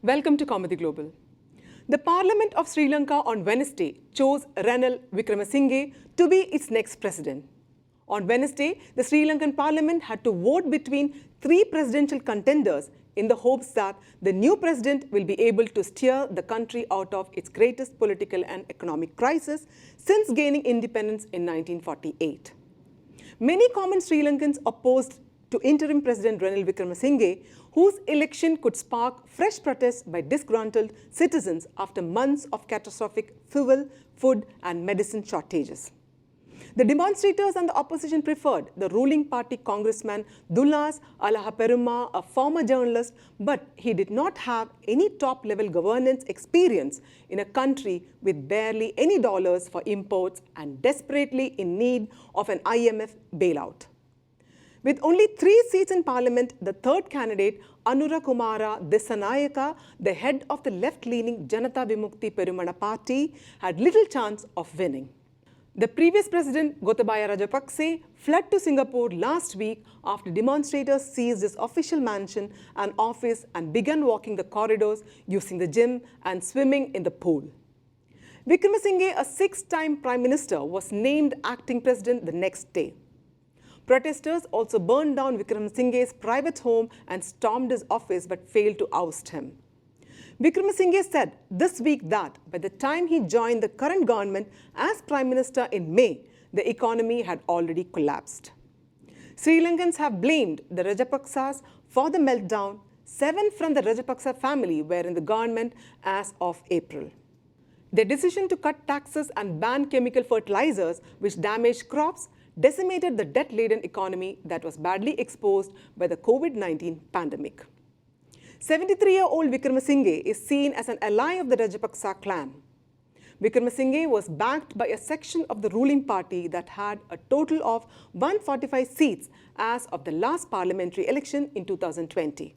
Welcome to Kaumudy Global. The Parliament of Sri Lanka on Wednesday chose Ranil Wickremesinghe to be its next president. On Wednesday, the Sri Lankan Parliament had to vote between three presidential contenders in the hopes that the new president will be able to steer the country out of its greatest political and economic crisis since gaining independence in 1948. Many common Sri Lankans opposed to interim President Ranil Wickremesinghe, whose election could spark fresh protests by disgruntled citizens after months of catastrophic fuel, food and medicine shortages. The demonstrators and the opposition preferred the ruling party congressman Dullas Alahaperuma, a former journalist, but he did not have any top-level governance experience in a country with barely any dollars for imports and desperately in need of an IMF bailout. With only 3 seats in parliament, the third candidate, Anura Kumara Dissanayaka, the head of the left-leaning Janata Vimukti Perumana party, had little chance of winning. The previous president, Gotabaya Rajapakse, fled to Singapore last week after demonstrators seized his official mansion and office and began walking the corridors, using the gym and swimming in the pool. Wickremesinghe, a 6-time prime minister, was named acting president the next day. Protesters also burned down Wickremesinghe's private home and stormed his office but failed to oust him. Wickremesinghe said this week that by the time he joined the current government as Prime Minister in May, the economy had already collapsed. Sri Lankans have blamed the Rajapaksas for the meltdown. 7 from the Rajapaksa family were in the government as of April. Their decision to cut taxes and ban chemical fertilizers, which damaged crops, decimated the debt-laden economy that was badly exposed by the COVID-19 pandemic. 73-year-old Wickremesinghe is seen as an ally of the Rajapaksa clan. Wickremesinghe was backed by a section of the ruling party that had a total of 145 seats as of the last parliamentary election in 2020.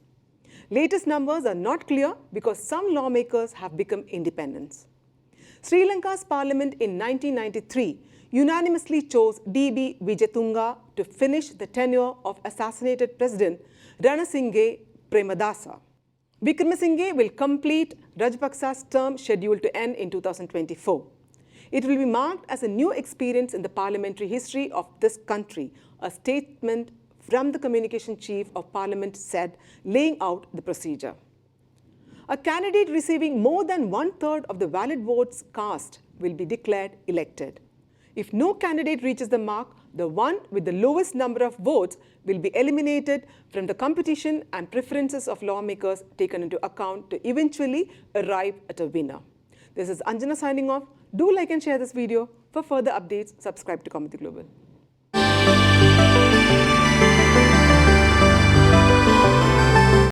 Latest numbers are not clear because some lawmakers have become independents. Sri Lanka's parliament in 1993 unanimously chose D.B. Wijetunga to finish the tenure of assassinated President Ranasinghe Premadasa. Wickremesinghe will complete Rajapaksa's term scheduled to end in 2024. It will be marked as a new experience in the parliamentary history of this country, a statement from the communication chief of parliament said, laying out the procedure. A candidate receiving more than 1/3 of the valid votes cast will be declared elected. If no candidate reaches the mark, the one with the lowest number of votes will be eliminated from the competition and preferences of lawmakers taken into account to eventually arrive at a winner. This is Anjana signing off. Do like and share this video. For further updates, subscribe to Kaumudy Global.